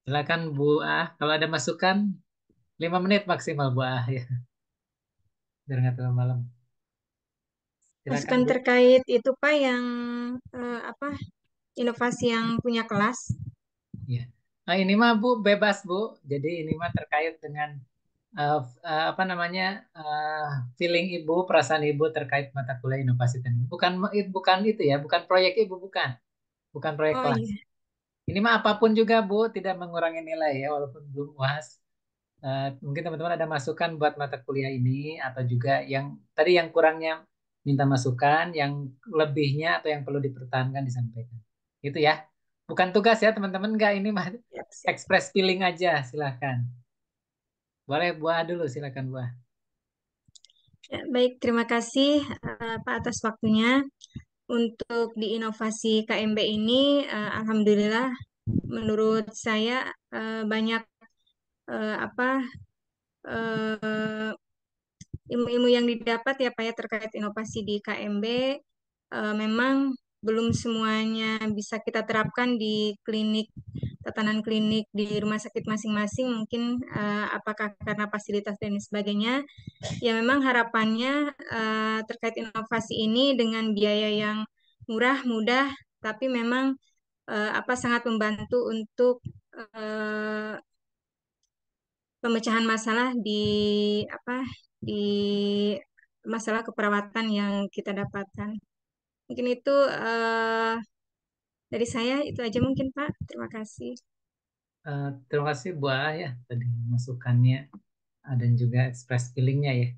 Silakan Bu Ah, kalau ada masukan 5 menit maksimal Bu Ah ya, biar nggak terlalu malam. Silakan Masukan Bu. terkait itu Pak yang apa inovasi yang punya kelas. Ya. Nah, ini mah Bu bebas Bu. Jadi ini mah terkait dengan apa namanya eh, feeling Ibu, perasaan Ibu terkait mata kuliah inovasi teknologi. Bukan itu ya, bukan proyek Ibu, bukan proyek Oh kelas. iya, Ini mah apapun juga Bu, tidak mengurangi nilai ya, walaupun belum UAS. Mungkin teman-teman ada masukan buat mata kuliah ini atau juga yang tadi yang kurangnya minta masukan, yang lebihnya atau yang perlu dipertahankan disampaikan. Itu ya. Bukan tugas ya teman-teman, enggak ini mah siap, siap. express feeling aja, silahkan. Boleh buah dulu, silakan buah. Ya, baik, terima kasih Pak atas waktunya. Untuk di inovasi KMB ini, alhamdulillah, menurut saya banyak apa eh, ilmu-ilmu yang didapat ya Pak ya terkait inovasi di KMB memang belum semuanya bisa kita terapkan di klinik, tatanan klinik di rumah sakit masing-masing. Mungkin apakah karena fasilitas dan sebagainya. Ya memang harapannya terkait inovasi ini dengan biaya yang murah, mudah, tapi memang sangat membantu untuk eh, pemecahan masalah apa di masalah keperawatan yang kita dapatkan. Mungkin itu dari saya itu aja mungkin Pak. Terima kasih. Terima kasih buah ya tadi masukannya dan juga express feelingnya ya.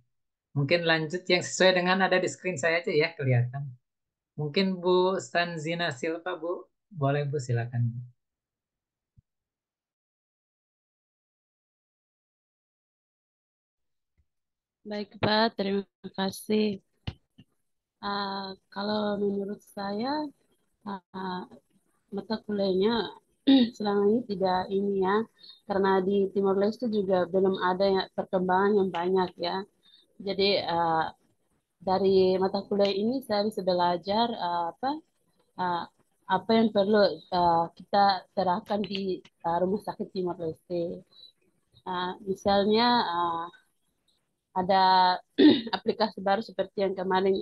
Mungkin lanjut yang sesuai dengan ada di screen saya aja ya kelihatan. Mungkin Bu Sanzina Silva Bu, boleh Bu silakan Bu. Baik, Pak. Terima kasih. Kalau menurut saya, ah, mata kuliahnya selama ini tidak ini ya, karena di Timor Leste juga belum ada perkembangan yang banyak ya. Jadi dari mata kuliah ini saya bisa belajar ah, apa yang perlu kita terapkan di Rumah Sakit Timor Leste. Misalnya ada aplikasi baru seperti yang kemarin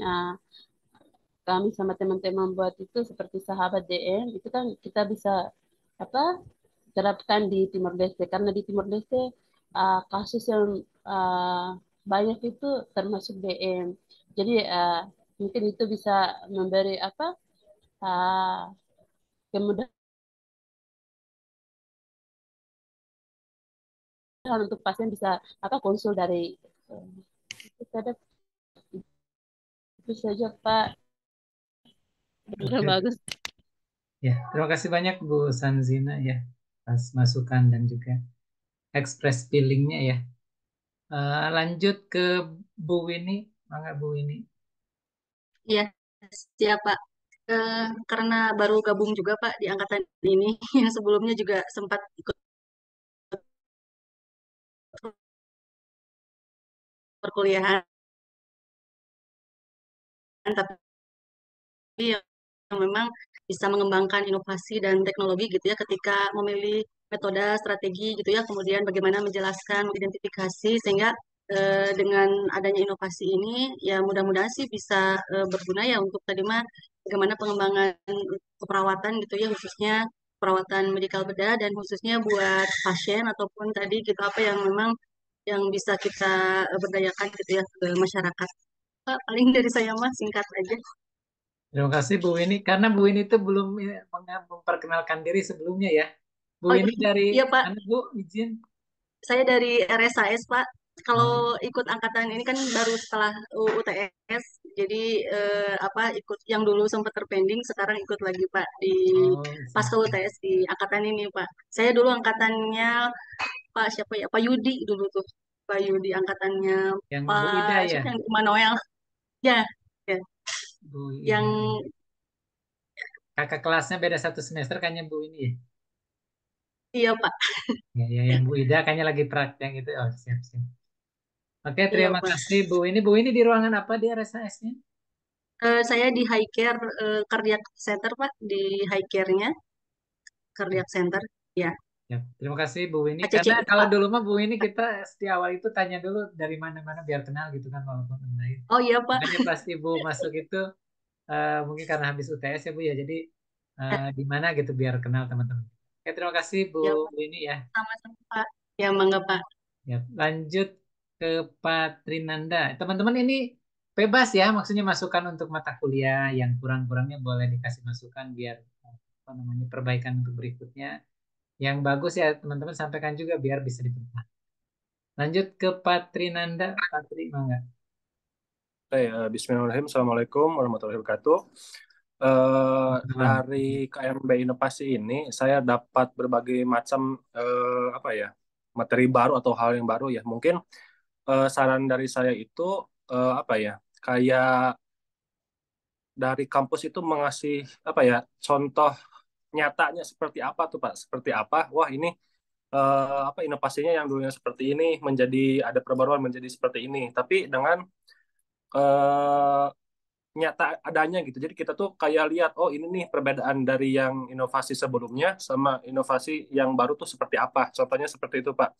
kami sama teman-teman buat itu seperti sahabat DM itu kan kita bisa apa terapkan di Timor Leste karena di Timor Leste kasus yang uh, banyak itu termasuk DM. Jadi mungkin itu bisa memberi uh, kemudahan untuk pasien bisa konsul dari uh, itu ada itu saja Pak. Oke. Bagus. Ya, terima kasih banyak Bu Sanzina ya atas masukan dan juga express feelingnya ya. Lanjut ke Bu Winnie, mangga Bu Winnie. Iya, siap Pak. Karena baru gabung juga Pak di angkatan ini, yang sebelumnya juga sempat ikut perkuliahan, tapi yang memang bisa mengembangkan inovasi dan teknologi gitu ya ketika memilih metode strategi gitu ya kemudian bagaimana menjelaskan mengidentifikasi sehingga dengan adanya inovasi ini ya mudah-mudahan sih bisa berguna ya untuk tadi mah bagaimana pengembangan keperawatan gitu ya khususnya perawatan medikal bedah dan khususnya buat pasien ataupun tadi gitu apa yang memang yang bisa kita berdayakan gitu ya ke masyarakat. Pak, paling dari saya mah singkat aja. Terima kasih Bu Winnie karena Bu Winnie itu belum memperkenalkan diri sebelumnya ya. Bu Oh Winnie dari iya Pak, mana Bu? Izin. saya dari RSAS, Pak. Oh, Kalau ikut angkatan ini kan baru setelah UTS, jadi ikut yang dulu sempat terpending, sekarang ikut lagi Pak di oh, pasca siap. UTS di angkatan ini Pak. Saya dulu angkatannya Pak siapa ya? Pak Yudi dulu tuh, Pak Yudi angkatannya Yang Bu Ida Pak ya, siapa yang Immanuel, ya, ya, Bu yang Ida. Kakak kelasnya beda 1 semester kayaknya Bu ini ya. iya Pak, Ya, ya, yang Bu Ida kayaknya lagi praktek gitu. Oh, siap, siap. Oke, iya terima Pak. kasih Bu ini. Bu ini di ruangan apa dia RSAS-nya? Saya di High Care Cardiac Center Pak, di High Care-nya Cardiac Center, ya. Ya, terima kasih Bu Winnie. Kak Cece Karena juga. kalau dulu mah Bu Winnie kita di awal itu tanya dulu dari mana-mana biar kenal gitu kan walaupun online. Oh iya Pak. Makanya pas Ibu masuk itu mungkin karena habis UTS ya Bu ya, jadi di mana gitu biar kenal teman-teman. Oke, terima kasih Bu Ya Pak, Winnie ya. sama-sama Pak. Ya mangga Pak. Ya, lanjut ke Pak Trinanda. Teman-teman ini bebas ya, maksudnya masukan untuk mata kuliah yang kurang-kurangnya boleh dikasih masukan biar apa namanya perbaikan untuk berikutnya. Yang bagus ya teman-teman sampaikan juga biar bisa diperbaiki. Lanjut ke Pak Trinanda, Pak Tri, mangga. Bismillahirrahmanirrahim. Assalamualaikum warahmatullahi wabarakatuh. Salam. Dari KMB Inovasi ini, saya dapat berbagai macam apa ya materi baru atau hal yang baru ya. Mungkin saran dari saya itu apa ya kayak dari kampus itu mengasih apa ya contoh nyatanya seperti apa tuh Pak? Seperti apa? Wah ini apa inovasinya yang dulunya seperti ini menjadi ada perbaruan menjadi seperti ini. Tapi dengan eh, nyata adanya gitu. Jadi kita tuh kayak lihat, oh ini nih perbedaan dari yang inovasi sebelumnya sama inovasi yang baru tuh seperti apa. Contohnya seperti itu, Pak.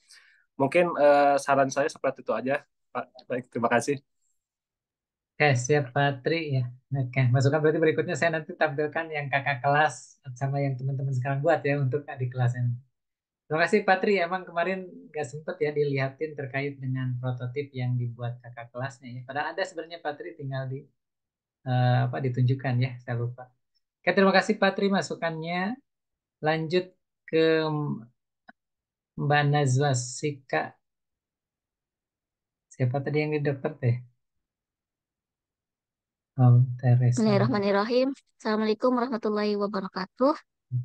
Mungkin saran saya seperti itu aja, Pak. Baik, terima kasih. Oke, siap Pak Tri ya. Oke, masukan berarti berikutnya saya nanti tampilkan yang kakak kelas sama yang teman-teman sekarang buat ya untuk adik kelasnya. Terima kasih Pak Tri, emang kemarin nggak sempet ya dilihatin terkait dengan prototip yang dibuat kakak kelasnya ya. Padahal ada sebenarnya Pak Tri tinggal di apa ditunjukkan ya, saya lupa. Oke, terima kasih Pak Tri masukannya. Lanjut ke Mbak Nazwa Sika. Siapa tadi yang di dokter teh? Oh, Teresa. Bismillahirrahmanirrahim. Assalamualaikum warahmatullahi wabarakatuh.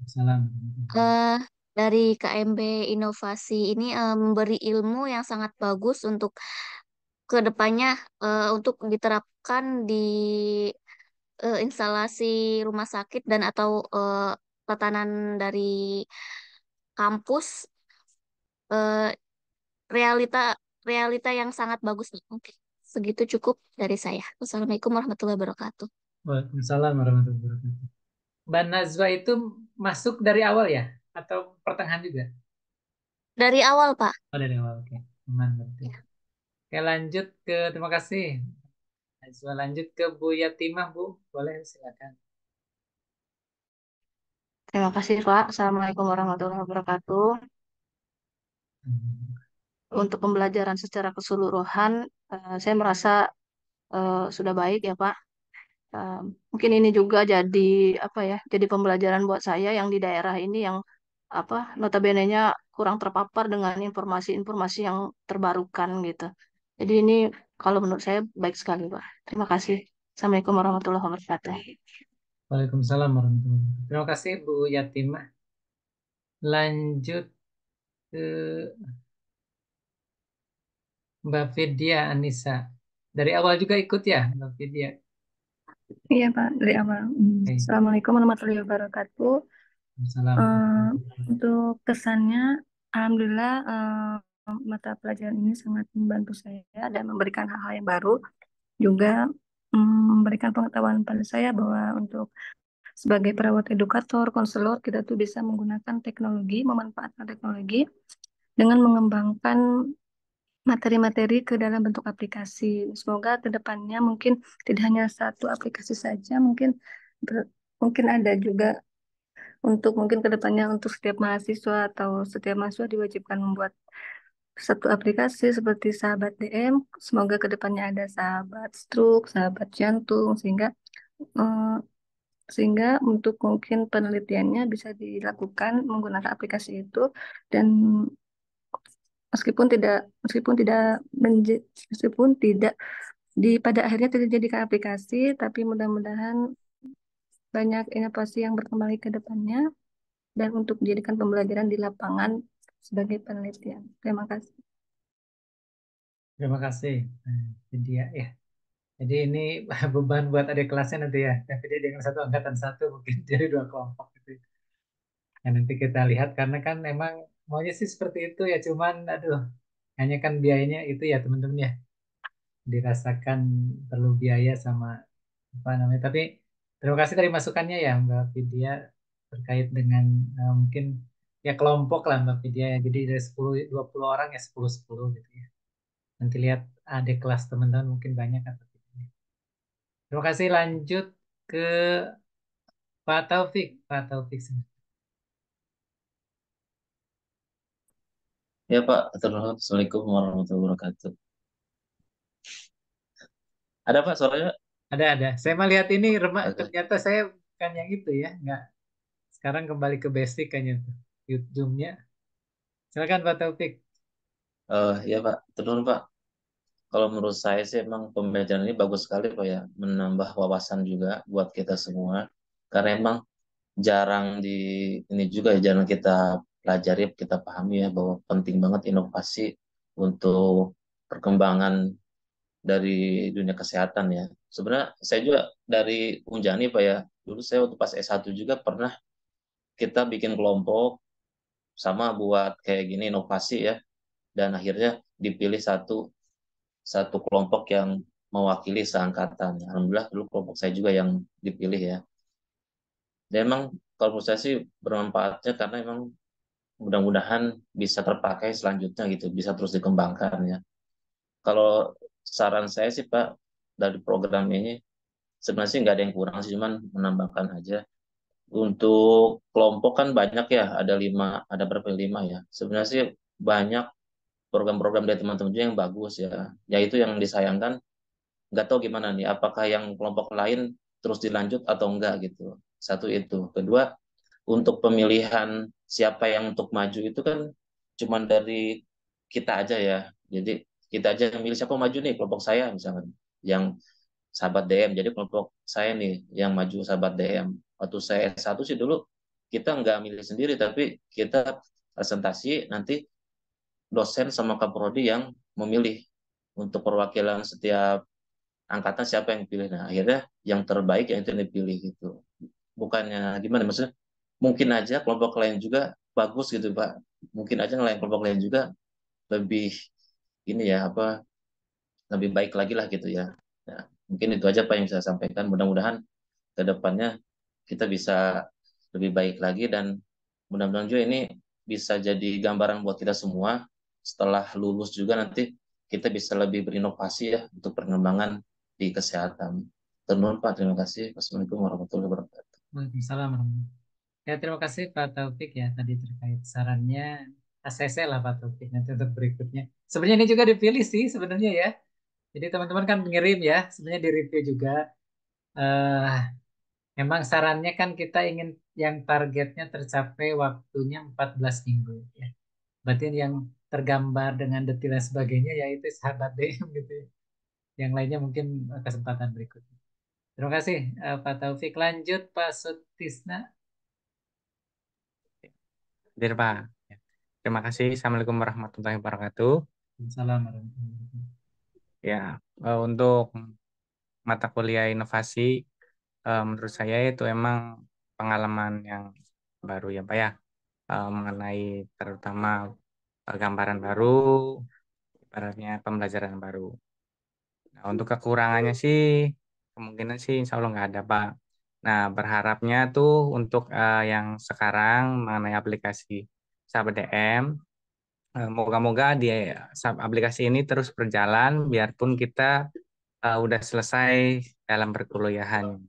Salam. Eh dari KMB Inovasi ini memberi ilmu yang sangat bagus untuk kedepannya untuk diterapkan di instalasi rumah sakit dan atau tatanan dari kampus eh, realita realita yang sangat bagus. Oke, segitu cukup dari saya. Wassalamualaikum warahmatullahi wabarakatuh. Waalaikumsalam warahmatullahi wabarakatuh. Mbak Nazwa itu masuk dari awal ya? Atau pertengahan juga? Dari awal, Pak. Oh, dari awal, oke. Aman berarti. Ya. Oke, lanjut ke, terima kasih. Nazwa, lanjut ke Bu Yatimah, Bu. Boleh, silakan. Terima kasih, Pak. Assalamualaikum warahmatullahi wabarakatuh. Hmm. Untuk pembelajaran secara keseluruhan, saya merasa sudah baik ya, Pak. Eh, Mungkin ini juga jadi apa ya? Jadi pembelajaran buat saya yang di daerah ini yang apa notabene-nya kurang terpapar dengan informasi-informasi yang terbarukan gitu. Jadi ini kalau menurut saya baik sekali, Pak. Terima kasih. Assalamualaikum warahmatullahi wabarakatuh. Waalaikumsalam warahmatullahi wabarakatuh. Terima kasih, Bu Yatimah. Lanjut ke Mbak Vidya Anissa. Dari awal juga ikut ya, Mbak Vidya? Iya Pak, dari awal. Oke. Assalamualaikum warahmatullahi wabarakatuh. Salam. Eh, untuk kesannya, Alhamdulillah mata pelajaran ini sangat membantu saya dan memberikan hal-hal yang baru. Juga memberikan pengetahuan pada saya bahwa untuk sebagai perawat edukator, konselor, kita tuh bisa menggunakan teknologi, memanfaatkan teknologi dengan mengembangkan materi-materi ke dalam bentuk aplikasi. Semoga ke depannya mungkin tidak hanya satu aplikasi saja, mungkin ada juga untuk mungkin ke depannya untuk setiap mahasiswa atau setiap mahasiswa diwajibkan membuat satu aplikasi seperti Sahabat DM. Semoga ke depannya ada Sahabat Stroke, Sahabat Jantung, eh, sehingga untuk mungkin penelitiannya bisa dilakukan menggunakan aplikasi itu dan meskipun tidak meskipun tidak meskipun tidak pada akhirnya tidak dijadikan aplikasi, tapi mudah-mudahan banyak inovasi yang berkembang ke depannya dan untuk dijadikan pembelajaran di lapangan sebagai penelitian. Terima kasih. Terima kasih, Vidya ya. Jadi ini beban buat adik kelasnya nanti ya. Tapi dia dengan satu angkatan satu mungkin jadi dua kelompok gitu. Nah, nanti kita lihat karena kan memang maunya sih seperti itu ya. Cuman aduh, hanya kan biayanya itu ya teman-teman ya. Dirasakan perlu biaya sama apa namanya. Tapi terima kasih dari masukannya ya Mbak Vidya terkait dengan mungkin ya kelompok lah Mbak Vidya ya. Jadi dari 10-20 orang ya 10-10 gitu ya. Nanti lihat ada kelas teman-teman mungkin banyak atau tidak. Terima kasih, lanjut ke Pak Taufik. Pak Taufik. Ya Pak, Assalamualaikum warahmatullahi wabarakatuh. Ada Pak suaranya? Ada. Saya melihat ini Oke. ternyata saya bukan yang itu ya. Nggak. Sekarang kembali ke basic kayaknya tuh. YouTube-nya. Silakan Pak Taufik. Ya Pak, turun Pak. Kalau menurut saya sih emang pembelajaran ini bagus sekali Pak ya, menambah wawasan juga buat kita semua. Karena emang jarang ini juga ya, jarang kita pelajari, kita pahami ya bahwa penting banget inovasi untuk perkembangan dari dunia kesehatan ya. Sebenarnya saya juga dari Unjani Pak ya, dulu saya waktu pas S1 juga pernah kita bikin kelompok sama buat kayak gini inovasi ya, dan akhirnya dipilih satu satu kelompok yang mewakili seangkatan. Alhamdulillah dulu kelompok saya juga yang dipilih ya. Dan emang kalau menurut saya sih bermanfaatnya karena emang mudah-mudahan bisa terpakai selanjutnya gitu, bisa terus dikembangkan ya. Kalau saran saya sih Pak, dari program ini sebenarnya sih nggak ada yang kurang sih, cuman menambahkan aja. Untuk kelompok kan banyak ya, ada 5, ada berapa 5 ya. Sebenarnya sih banyak program-program dari teman-teman juga yang bagus ya. Ya itu yang disayangkan, nggak tahu gimana nih, apakah yang kelompok lain terus dilanjut atau enggak gitu. Satu itu. Kedua, untuk pemilihan siapa yang untuk maju itu kan cuma dari kita aja ya. Jadi kita aja yang milih siapa maju nih, kelompok saya misalkan. Yang sahabat DM. Jadi kelompok saya nih yang maju sahabat DM. Waktu saya S1 sih dulu kita nggak milih sendiri, tapi kita presentasi nanti dosen sama kaprodi yang memilih untuk perwakilan setiap angkatan siapa yang pilih. Nah akhirnya yang terbaik yang itu yang dipilih gitu. Bukannya gimana maksudnya? Mungkin aja kelompok lain juga bagus gitu Pak. Mungkin aja yang lain kelompok lain juga lebih ini ya apa lebih baik lagi lah gitu ya. Nah, mungkin itu aja Pak yang saya sampaikan. Mudah-mudahan ke depannya kita bisa lebih baik lagi dan mudah-mudahan juga ini bisa jadi gambaran buat kita semua setelah lulus juga nanti kita bisa lebih berinovasi ya untuk perkembangan di kesehatan. Terima Pak, terima kasih. Wassalamualaikum warahmatullahi wabarakatuh. Waalaikumsalam warahmatullahi. Ya, terima kasih Pak Taufik ya tadi terkait sarannya. ACC lah Pak Taufik nanti untuk berikutnya. Sebenarnya ini juga dipilih sih sebenarnya ya. Jadi teman-teman kan ngirim ya, sebenarnya di review juga. eh Memang sarannya kan kita ingin yang targetnya tercapai waktunya 14 minggu ya. Berarti yang tergambar dengan detail dan sebagainya yaitu sahabat DM gitu ya. Yang lainnya mungkin kesempatan berikutnya. Terima kasih Pak Taufik. Lanjut Pak Sutisna. Hadir, Pak. Ya. Terima kasih. Assalamualaikum warahmatullahi wabarakatuh. Salam warahmatullahi wabarakatuh. Ya, untuk mata kuliah inovasi, menurut saya itu emang pengalaman yang baru ya, Pak ya, mengenai terutama gambaran baru, ibaratnya pembelajaran baru. Nah, untuk kekurangannya sih, kemungkinan sih insya Allah nggak ada, Pak. Nah, berharapnya tuh untuk yang sekarang mengenai aplikasi Sahabat DM, moga-moga di aplikasi ini terus berjalan biarpun kita udah selesai dalam perkuliahan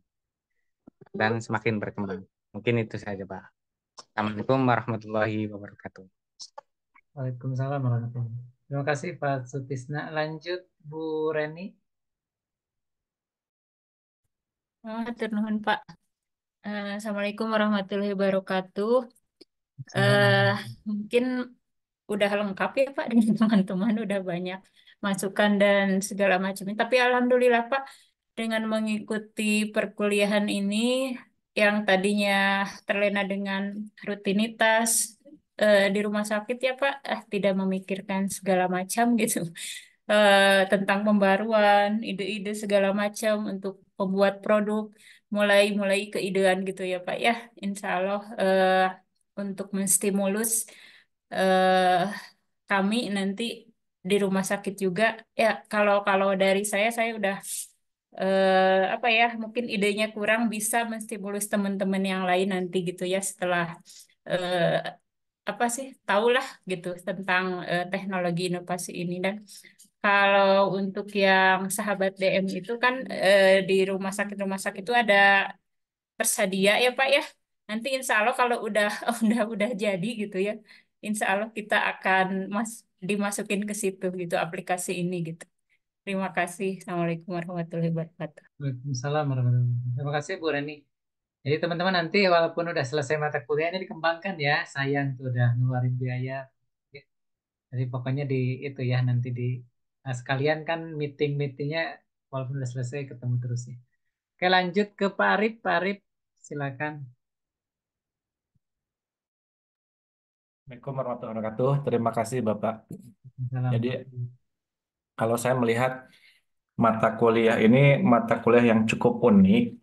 dan semakin berkembang. Mungkin itu saja, Pak. Assalamualaikum warahmatullahi wabarakatuh. Waalaikumsalam warahmatullahi wabarakatuh. Terima kasih Pak Sutisna. Lanjut Bu Reni. Nuhun Pak. Assalamualaikum warahmatullahi wabarakatuh. Salam. Mungkin udah lengkap ya Pak dengan teman-teman, udah banyak masukan dan segala macamnya. Tapi alhamdulillah Pak, dengan mengikuti perkuliahan ini yang tadinya terlena dengan rutinitas di rumah sakit ya Pak, tidak memikirkan segala macam gitu. Tentang pembaruan, ide-ide segala macam untuk membuat produk, mulai keidean gitu ya Pak ya. Insya Allah untuk menstimulus eh, kami nanti di rumah sakit juga. Ya kalau kalau dari saya udah apa ya, mungkin idenya kurang bisa menstimulus teman-teman yang lain nanti gitu ya setelah eh, apa sih tahulah gitu tentang teknologi inovasi ini. Dan kalau untuk yang sahabat DM itu kan di rumah sakit itu ada tersedia ya Pak ya. Nanti insya Allah kalau udah udah jadi gitu ya, insya Allah kita akan dimasukin ke situ gitu aplikasi ini gitu. Terima kasih. Assalamualaikum warahmatullahi wabarakatuh. Waalaikumsalam warahmatullahi wabarakatuh. Terima kasih Bu Reni. Jadi teman-teman nanti walaupun udah selesai mata kuliahnya dikembangkan ya, sayang tuh udah ngeluarin biaya. Jadi pokoknya di itu ya nanti di sekalian kan meeting-meetingnya walaupun udah selesai ketemu terus ya. Oke lanjut ke Pak Arif. Pak Arif silakan. Assalamualaikum warahmatullahi wabarakatuh. Terima kasih Bapak. Salam. Jadi kalau saya melihat mata kuliah ini mata kuliah yang cukup unik.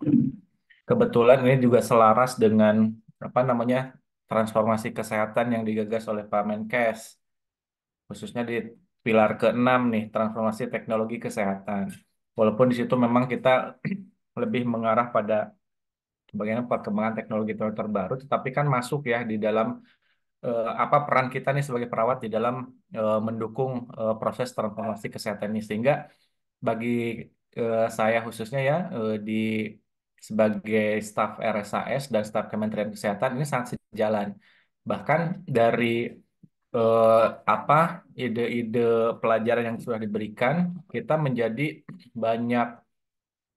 Kebetulan ini juga selaras dengan apa namanya transformasi kesehatan yang digagas oleh Pak Menkes, khususnya di pilar keenam nih transformasi teknologi kesehatan. Walaupun di situ memang kita lebih mengarah pada bagaimana perkembangan teknologi terbaru, tetapi kan masuk ya di dalam apa peran kita nih sebagai perawat di dalam mendukung proses transformasi kesehatan ini sehingga bagi saya khususnya ya di sebagai staf RSAS dan staf Kementerian Kesehatan ini sangat sejalan. Bahkan dari eh, apa ide-ide pelajaran yang sudah diberikan, kita menjadi banyak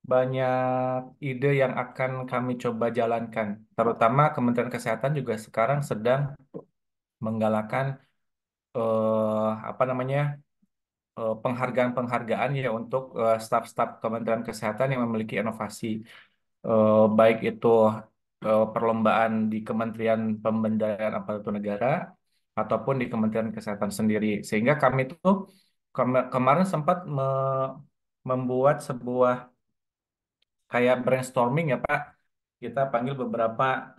banyak ide yang akan kami coba jalankan. Terutama Kementerian Kesehatan juga sekarang sedang menggalakkan apa namanya penghargaan-penghargaan ya untuk staf-staf Kementerian Kesehatan yang memiliki inovasi, baik itu perlombaan di Kementerian Pemberdayaan Aparatur Negara ataupun di Kementerian Kesehatan sendiri. Sehingga kami tuh kemarin sempat membuat sebuah kayak brainstorming ya Pak. Kita panggil beberapa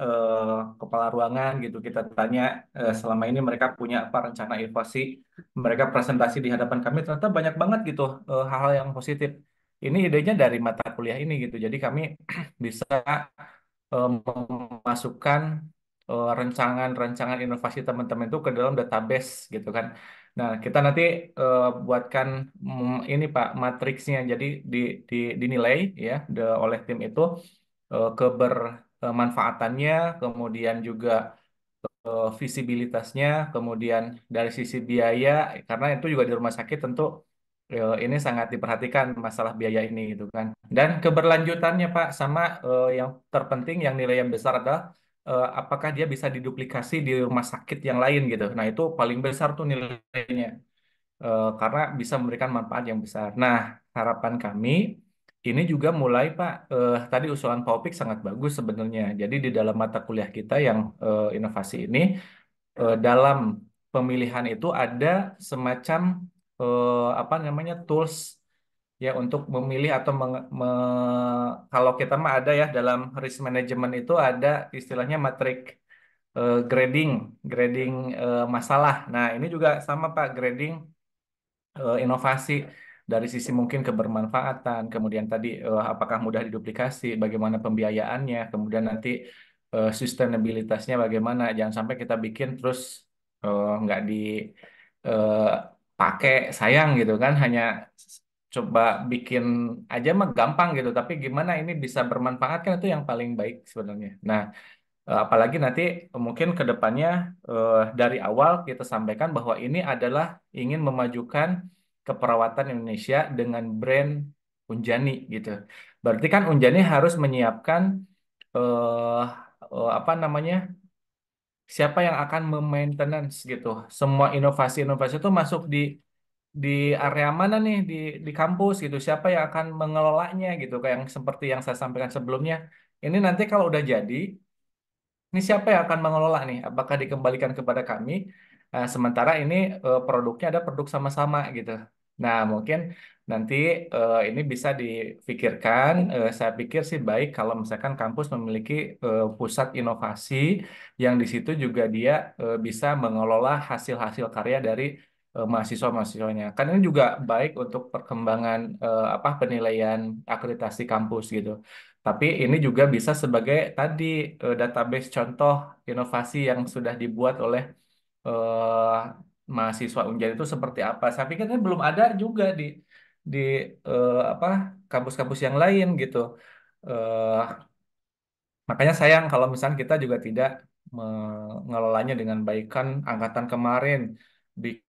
kepala ruangan gitu. Kita tanya selama ini mereka punya apa rencana inovasi. Mereka presentasi di hadapan kami ternyata banyak banget gitu hal-hal yang positif. Ini idenya dari mata kuliah ini gitu. Jadi kami bisa memasukkan rancangan-rancangan inovasi teman-teman itu ke dalam database gitu kan. Nah, kita nanti buatkan ini Pak matriksnya. Jadi dinilai ya oleh tim itu kebermanfaatannya, kemudian juga visibilitasnya, kemudian dari sisi biaya, karena itu juga di rumah sakit tentu ini sangat diperhatikan masalah biaya ini gitu kan. Dan keberlanjutannya Pak, sama yang terpenting yang nilai yang besar adalah apakah dia bisa diduplikasi di rumah sakit yang lain gitu. Nah itu paling besar tuh nilainya. Karena bisa memberikan manfaat yang besar. Nah, harapan kami ini juga mulai Pak, tadi usulan Pak Opik sangat bagus sebenarnya. Jadi di dalam mata kuliah kita yang inovasi ini, dalam pemilihan itu ada semacam apa namanya tools ya untuk memilih atau kalau kita mah ada ya dalam risk management itu ada istilahnya matrik grading, grading masalah. Nah, ini juga sama Pak, grading inovasi dari sisi mungkin kebermanfaatan, kemudian tadi apakah mudah diduplikasi, bagaimana pembiayaannya, kemudian nanti sustainabilitasnya bagaimana, jangan sampai kita bikin terus nggak dipakai sayang gitu kan, hanya coba bikin aja mah gampang gitu, tapi gimana ini bisa bermanfaat kan itu yang paling baik sebenarnya. Nah, apalagi nanti mungkin ke depannya dari awal kita sampaikan bahwa ini adalah ingin memajukan keperawatan Indonesia dengan brand Unjani gitu. Berarti kan Unjani harus menyiapkan eh, apa namanya siapa yang akan memaintenance gitu. Semua inovasi-inovasi itu masuk di area mana nih di kampus gitu. Siapa yang akan mengelolanya gitu kayak yang seperti yang saya sampaikan sebelumnya. Ini nanti kalau udah jadi ini siapa yang akan mengelola nih? Apakah dikembalikan kepada kami? Sementara ini produknya ada produk sama-sama gitu. Nah, mungkin nanti ini bisa difikirkan. Saya pikir sih baik kalau misalkan kampus memiliki pusat inovasi yang di situ juga dia bisa mengelola hasil-hasil karya dari mahasiswa-mahasiswanya. Kan ini juga baik untuk perkembangan apa penilaian akreditasi kampus gitu. Tapi ini juga bisa sebagai tadi database contoh inovasi yang sudah dibuat oleh eh, mahasiswa Unjar itu seperti apa. Saya pikir kan belum ada juga di apa kampus-kampus yang lain gitu. Eh, Makanya sayang kalau misalnya kita juga tidak mengelolanya dengan baik kan angkatan kemarin